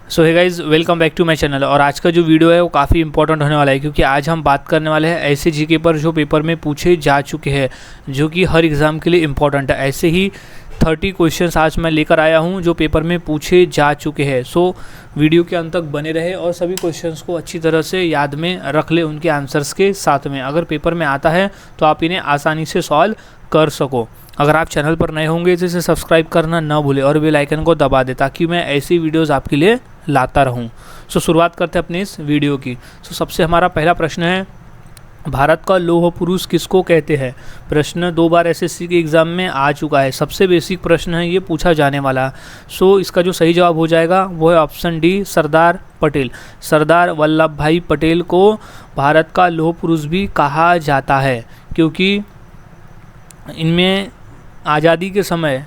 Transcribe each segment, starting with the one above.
So hey guys, welcome back to my channel. और आज का जो वीडियो है वो काफ़ी इंपॉर्टेंट होने वाला है, क्योंकि आज हम बात करने वाले हैं ऐसे जीके पर जो पेपर में पूछे जा चुके हैं, जो कि हर एग्ज़ाम के लिए इम्पॉर्टेंट है। ऐसे ही 30 क्वेश्चंस आज मैं लेकर आया हूं जो पेपर में पूछे जा चुके हैं। सो वीडियो के अंत तक बने रहे और सभी क्वेश्चंस को अच्छी तरह से याद में रख ले उनके आंसर्स के साथ में। अगर पेपर में आता है तो आप इन्हें आसानी से सॉल्व कर सको। अगर आप चैनल पर नए होंगे तो इसे सब्सक्राइब करना ना भूलें और बेल आइकन को दबा दें, ताकि मैं ऐसी वीडियोस आपके लिए लाता रहूं। सो शुरुआत करते हैं अपने इस वीडियो की। सबसे हमारा पहला प्रश्न है, भारत का लौह पुरुष किसको कहते हैं? प्रश्न 2 बार एसएससी के एग्ज़ाम में आ चुका है। सबसे बेसिक प्रश्न है, ये पूछा जाने वाला। इसका जो सही जवाब हो जाएगा वो है ऑप्शन डी, सरदार पटेल। सरदार वल्लभ भाई पटेल को भारत का लौह पुरुष भी कहा जाता है, क्योंकि इनमें आज़ादी के समय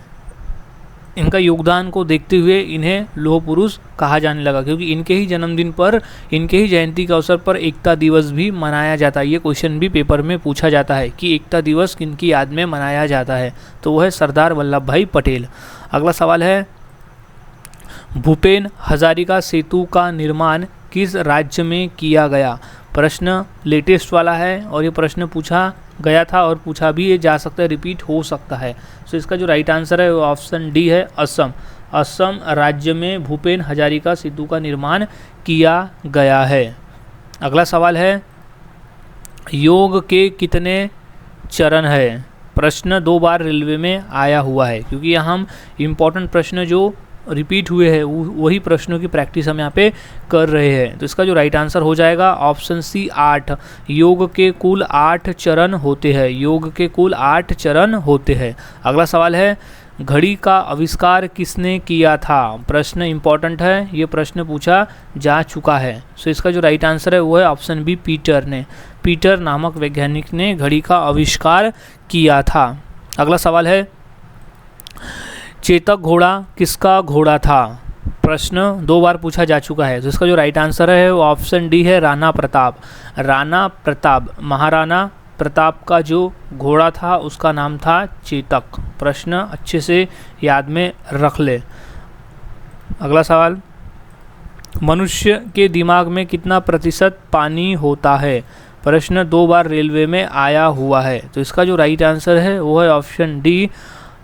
इनका योगदान को देखते हुए इन्हें लौह पुरुष कहा जाने लगा, क्योंकि इनके ही जन्मदिन पर, इनके ही जयंती के अवसर पर एकता दिवस भी मनाया जाता है। ये क्वेश्चन भी पेपर में पूछा जाता है कि एकता दिवस किनकी याद में मनाया जाता है, तो वह है सरदार वल्लभ भाई पटेल। अगला सवाल है, भूपेन हजारिका सेतु का निर्माण किस राज्य में किया गया? प्रश्न लेटेस्ट वाला है और ये प्रश्न पूछा गया था और पूछा भी ये जा सकता है, रिपीट हो सकता है। इसका जो राइट आंसर है वो ऑप्शन डी है, असम। असम राज्य में भूपेन हजारिका सेतु का निर्माण किया गया है। अगला सवाल है, योग के कितने चरण है? प्रश्न 2 बार रेलवे में आया हुआ है, क्योंकि यहाँ हम इम्पॉर्टेंट प्रश्न जो रिपीट हुए हैं वही प्रश्नों की प्रैक्टिस हम यहाँ पे कर रहे हैं। तो इसका जो राइट आंसर हो जाएगा ऑप्शन सी, 8। योग के कुल 8 चरण होते हैं। योग के कुल 8 चरण होते हैं। अगला सवाल है, घड़ी का आविष्कार किसने किया था? प्रश्न इंपॉर्टेंट है, ये प्रश्न पूछा जा चुका है। इसका जो राइट आंसर है वो है ऑप्शन बी, पीटर ने। पीटर नामक वैज्ञानिक ने घड़ी का आविष्कार किया था। अगला सवाल है, चेतक घोड़ा किसका घोड़ा था? प्रश्न 2 बार पूछा जा चुका है। इसका जो राइट आंसर है वो ऑप्शन डी है, राणा प्रताप। राणा प्रताप, महाराणा प्रताप का जो घोड़ा था उसका नाम था चेतक। प्रश्न अच्छे से याद में रख ले। अगला सवाल, मनुष्य के दिमाग में कितना प्रतिशत पानी होता है? प्रश्न 2 बार रेलवे में आया हुआ है। तो इसका जो राइट आंसर है वो है ऑप्शन डी,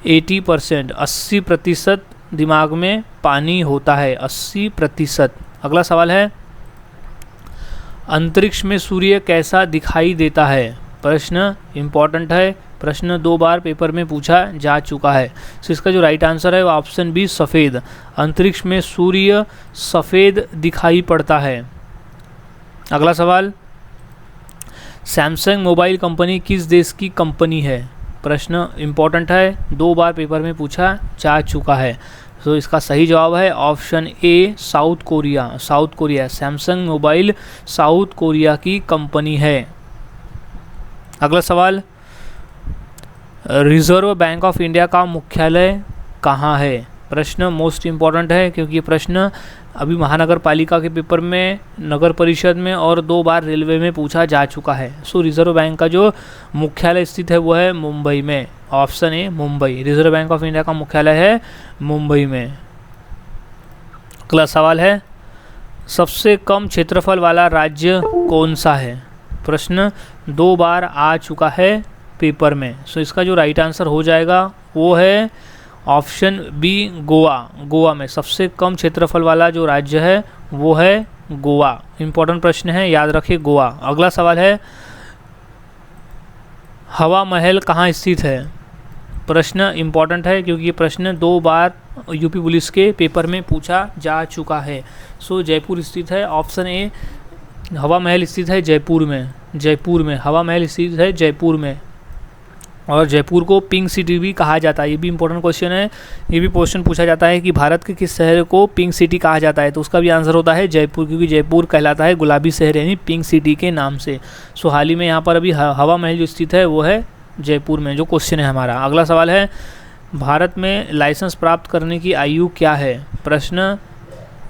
80%। 80% दिमाग में पानी होता है, 80%। अगला सवाल है, अंतरिक्ष में सूर्य कैसा दिखाई देता है? प्रश्न इंपॉर्टेंट है, प्रश्न 2 बार पेपर में पूछा जा चुका है। इसका जो राइट आंसर है वो ऑप्शन बी, सफ़ेद। अंतरिक्ष में सूर्य सफ़ेद दिखाई पड़ता है। अगला सवाल, सैमसंग मोबाइल कंपनी किस देश की कंपनी है? प्रश्न इंपॉर्टेंट है, 2 बार पेपर में पूछा जा चुका है। इसका सही जवाब है option A, south Korea. South Korea, Samsung mobile south Korea की कंपनी है। अगला सवाल, रिजर्व बैंक ऑफ इंडिया का मुख्यालय कहाँ है? प्रश्न मोस्ट इम्पॉर्टेंट है, क्योंकि ये प्रश्न अभी महानगर पालिका के पेपर में, नगर परिषद में और 2 बार रेलवे में पूछा जा चुका है। रिजर्व बैंक का जो मुख्यालय स्थित है वो है मुंबई में। Option A, Mumbai. Reserve bank of India का मुख्यालय है मुंबई में। अगला सवाल है, सबसे कम क्षेत्रफल वाला राज्य कौन सा है? प्रश्न 2 बार आ चुका है पेपर में। इसका जो राइट आंसर हो जाएगा वो है ऑप्शन बी, गोवा। गोवा में सबसे कम क्षेत्रफल वाला जो राज्य है वो है गोवा। इंपॉर्टेंट प्रश्न है, याद रखिए, गोवा। अगला सवाल है, हवा महल कहाँ स्थित है? प्रश्न इंपॉर्टेंट है, क्योंकि ये प्रश्न 2 बार यूपी पुलिस के पेपर में पूछा जा चुका है। जयपुर स्थित है। ऑप्शन ए, हवा महल स्थित है जयपुर में। जयपुर में हवा महल स्थित है, जयपुर में। और जयपुर को पिंक सिटी भी कहा जाता है। ये भी इंपॉर्टेंट क्वेश्चन है। ये भी क्वेश्चन पूछा जाता है कि भारत के किस शहर को पिंक सिटी कहा जाता है, तो उसका भी आंसर होता है जयपुर, क्योंकि जयपुर कहलाता है गुलाबी शहर, यानी पिंक सिटी के नाम से। हाल ही में यहाँ पर अभी हवा महल जो स्थित है वो है जयपुर में, जो क्वेश्चन है हमारा। अगला सवाल है, भारत में लाइसेंस प्राप्त करने की आयु क्या है? प्रश्न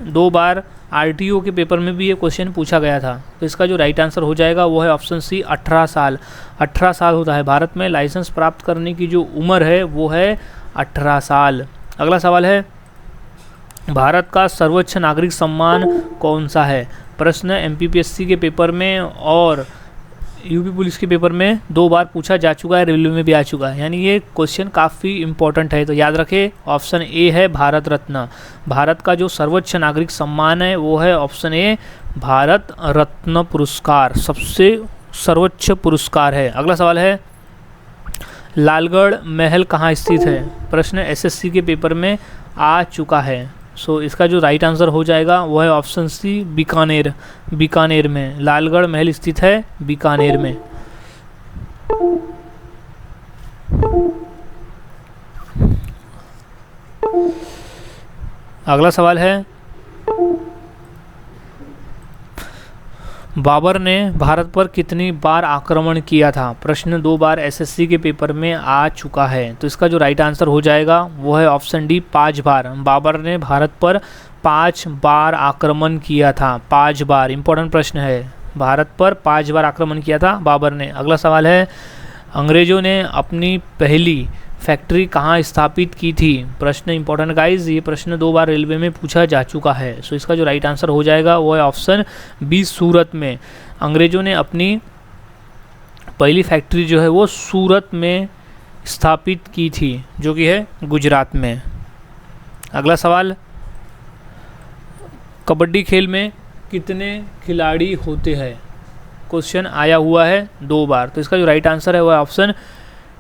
2 बार आरटीओ के पेपर में भी ये क्वेश्चन पूछा गया था। तो इसका जो राइट आंसर हो जाएगा वो है ऑप्शन सी, 18 साल। 18 साल होता है भारत में लाइसेंस प्राप्त करने की जो उम्र है वो है 18 साल। अगला सवाल है, भारत का सर्वोच्च नागरिक सम्मान कौन सा है? प्रश्न एमपीपीएससी के पेपर में और यूपी पुलिस के पेपर में 2 बार पूछा जा चुका है, रेलवे में भी आ चुका है, यानी ये क्वेश्चन काफ़ी इंपॉर्टेंट है। तो याद रखें, ऑप्शन ए है भारत रत्न। भारत का जो सर्वोच्च नागरिक सम्मान है वो है ऑप्शन ए भारत रत्न पुरस्कार, सबसे सर्वोच्च पुरस्कार है। अगला सवाल है, लालगढ़ महल कहाँ स्थित है? प्रश्न एसएससी के पेपर में आ चुका है। सो इसका जो राइट आंसर हो जाएगा वो है ऑप्शन सी बीकानेर। बीकानेर में लालगढ़ महल स्थित है, बीकानेर में। अगला सवाल है, बाबर ने भारत पर कितनी बार आक्रमण किया था? प्रश्न 2 बार एसएससी के पेपर में आ चुका है। तो इसका जो राइट आंसर हो जाएगा वो है ऑप्शन डी 5 बार। बाबर ने भारत पर 5 बार आक्रमण किया था, 5 बार। इंपॉर्टेंट प्रश्न है, भारत पर 5 बार आक्रमण किया था बाबर ने। अगला सवाल है, अंग्रेजों ने अपनी पहली फैक्ट्री कहाँ स्थापित की थी? प्रश्न इंपॉर्टेंट गाइज, ये प्रश्न 2 बार रेलवे में पूछा जा चुका है। सो इसका जो राइट आंसर हो जाएगा वो है ऑप्शन बी सूरत में। अंग्रेजों ने अपनी पहली फैक्ट्री जो है वो सूरत में स्थापित की थी, जो कि है गुजरात में। अगला सवाल, कबड्डी खेल में कितने खिलाड़ी होते हैं? क्वेश्चन आया हुआ है 2 बार। तो इसका जो राइट आंसर है वो है ऑप्शन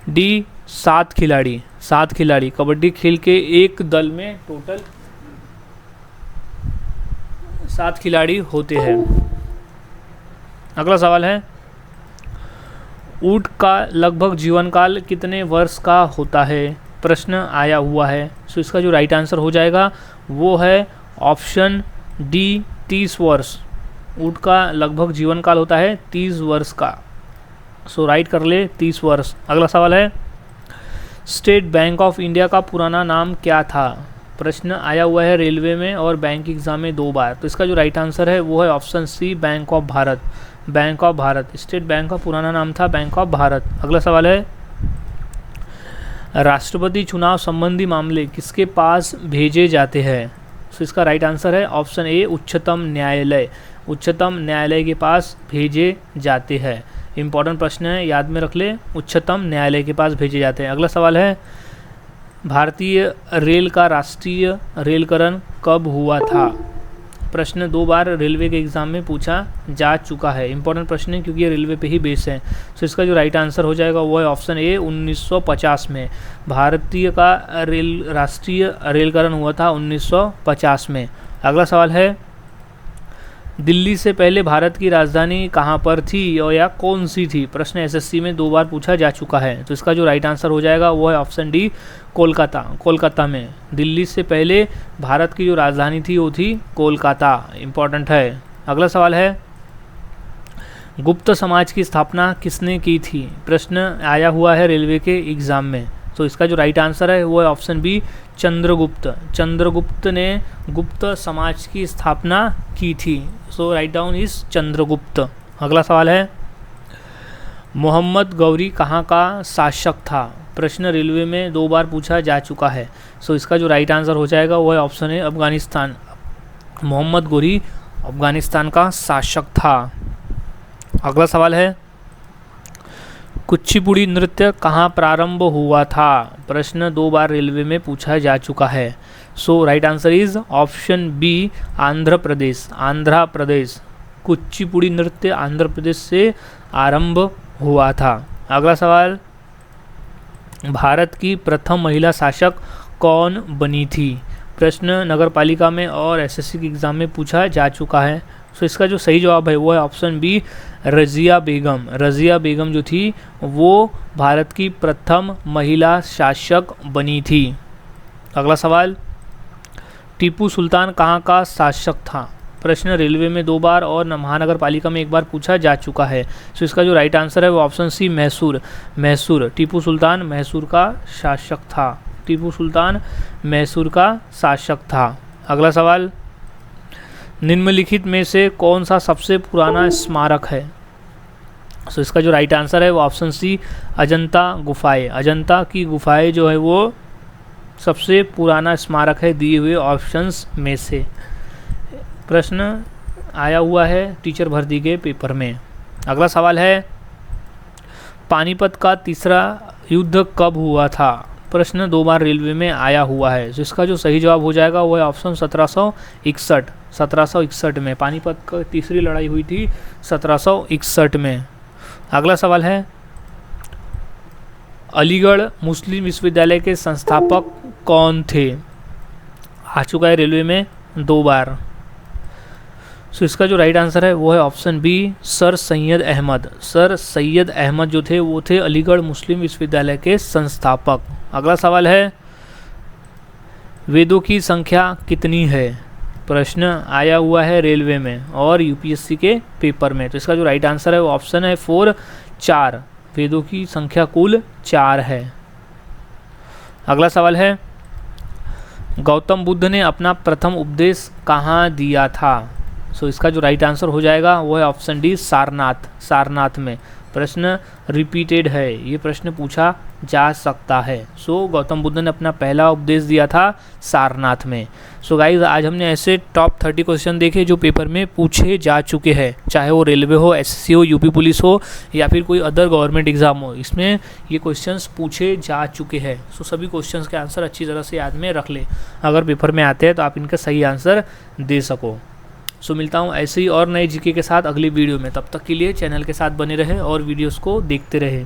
डी 7 खिलाड़ी। 7 खिलाड़ी कबड्डी खेल के एक दल में टोटल 7 खिलाड़ी होते हैं। अगला सवाल है, ऊंट का लगभग जीवन काल कितने वर्ष का होता है? प्रश्न आया हुआ है। सो इसका जो राइट आंसर हो जाएगा वो है ऑप्शन डी 30 वर्ष। ऊंट का लगभग जीवन काल होता है 30 वर्ष का। सो राइट कर ले 30 वर्ष। अगला सवाल है, स्टेट बैंक ऑफ इंडिया का पुराना नाम क्या था? प्रश्न आया हुआ है रेलवे में और बैंक एग्जाम में 2 बार। तो इसका जो राइट आंसर है वो है option C bank of Bharat. Bank of Bharat, state bank का पुराना नाम था बैंक ऑफ भारत। अगला सवाल है, राष्ट्रपति चुनाव संबंधी मामले किसके पास भेजे जाते हैं? तो इसका राइट आंसर है ऑप्शन ए उच्चतम न्यायालय। उच्चतम न्यायालय के पास भेजे जाते हैं। इंपॉर्टेंट प्रश्न है, याद में रख ले, उच्चतम न्यायालय के पास भेजे जाते हैं। अगला सवाल है, भारतीय रेल का राष्ट्रीय रेलकरण कब हुआ था? प्रश्न 2 बार रेलवे के एग्जाम में पूछा जा चुका है। इंपॉर्टेंट प्रश्न है क्योंकि ये रेलवे पे ही बेस है। तो इसका जो राइट आंसर हो जाएगा वो है ऑप्शन ए 1950 में। भारतीय का राष्ट्रीय रेलकरण हुआ था 1950 में। अगला सवाल है, दिल्ली से पहले भारत की राजधानी कहाँ पर थी और या कौन सी थी? प्रश्न एसएससी में 2 बार पूछा जा चुका है। तो इसका जो राइट आंसर हो जाएगा वो है ऑप्शन डी कोलकाता। कोलकाता में दिल्ली से पहले भारत की जो राजधानी थी वो थी कोलकाता। इम्पॉर्टेंट है। अगला सवाल है, गुप्त समाज की स्थापना किसने की थी? प्रश्न आया हुआ है रेलवे के एग्ज़ाम में। तो इसका जो राइट आंसर है वो है ऑप्शन बी चंद्रगुप्त। चंद्रगुप्त ने गुप्त समाज की स्थापना की थी। सो राइट डाउन इज चंद्रगुप्त। अगला सवाल है, मोहम्मद गौरी कहाँ का शासक था? प्रश्न रेलवे में 2 बार पूछा जा चुका है। सो इसका जो राइट आंसर हो जाएगा वो है ऑप्शन ए अफगानिस्तान। मोहम्मद गौरी अफगानिस्तान का शासक था। अगला सवाल है, कुचिपुड़ी नृत्य कहाँ प्रारंभ हुआ था? प्रश्न 2 बार रेलवे में पूछा जा चुका है। So right answer is option B Andhra Pradesh. Andhra Pradesh, Kuchipudi नृत्य आंध्र प्रदेश से आरंभ हुआ था। अगला सवाल, भारत की प्रथम महिला शासक कौन बनी थी? प्रश्न नगरपालिका में और एसएससी के एग्ज़ाम में पूछा जा चुका है। सो इसका जो सही जवाब है वो है ऑप्शन बी रज़िया बेगम। रज़िया बेगम जो थी वो भारत की प्रथम महिला शासक बनी थी। अगला सवाल, टीपू सुल्तान कहाँ का शासक था? प्रश्न रेलवे में 2 बार और महानगर पालिका में 1 बार पूछा जा चुका है। सो इसका जो राइट आंसर है वो ऑप्शन सी मैसूर। मैसूर, टीपू सुल्तान मैसूर का शासक था। टीपू सुल्तान मैसूर का शासक था। अगला सवाल, निम्नलिखित में से कौन सा सबसे पुराना स्मारक है? सो इसका जो राइट आंसर है वो ऑप्शन सी अजंता गुफाएं। अजंता की गुफाएं जो है वो सबसे पुराना स्मारक है दिए हुए ऑप्शंस में से? प्रश्न आया हुआ है टीचर भर्ती के पेपर में। अगला सवाल है पानीपत का तीसरा युद्ध कब हुआ था? प्रश्न 2 बार रेलवे में आया हुआ है, जिसका जो सही जवाब हो जाएगा वो है ऑप्शन 1761 में। पानीपत का तीसरी लड़ाई हुई थी 1761 में। अगला सवाल है अलीगढ़ मुस्लिम विश्वविद्यालय के संस्थापक कौन थे? आ चुका है रेलवे में 2 बार। सो इसका जो राइट आंसर है वो है option B, sir Syed Ahmad. Sir Syed Ahmad जो थे वो थे अलीगढ़ मुस्लिम विश्वविद्यालय के संस्थापक। अगला सवाल है वेदों की संख्या कितनी है? प्रश्न आया हुआ है रेलवे में और यूपीएससी के पेपर में। तो इसका जो राइट आंसर है वो ऑप्शन है 4, 4। वेदों की संख्या कुल 4 है। अगला सवाल है गौतम बुद्ध ने अपना प्रथम उपदेश कहाँ दिया था? सो इसका जो राइट आंसर हो जाएगा वो है ऑप्शन डी, सारनाथ। सारनाथ में। प्रश्न रिपीटेड है, ये प्रश्न पूछा जा सकता है। सो गौतम बुद्ध ने अपना पहला उपदेश दिया था सारनाथ में। सो गाइज आज हमने ऐसे टॉप 30 क्वेश्चन देखे जो पेपर में पूछे जा चुके हैं, चाहे वो रेलवे हो, एसएससी हो, यूपी पुलिस हो या फिर कोई अदर गवर्नमेंट एग्जाम हो, इसमें ये क्वेश्चंस पूछे जा चुके हैं। सो सभी क्वेश्चंस के आंसर अच्छी तरह से याद में रख ले, अगर पेपर में आते हैं तो आप इनका सही आंसर दे सको। सो मिलता हूँ ऐसे ही और नए जीके के साथ अगली वीडियो में। तब तक के लिए चैनल के साथ बने रहे और वीडियोस को देखते रहे।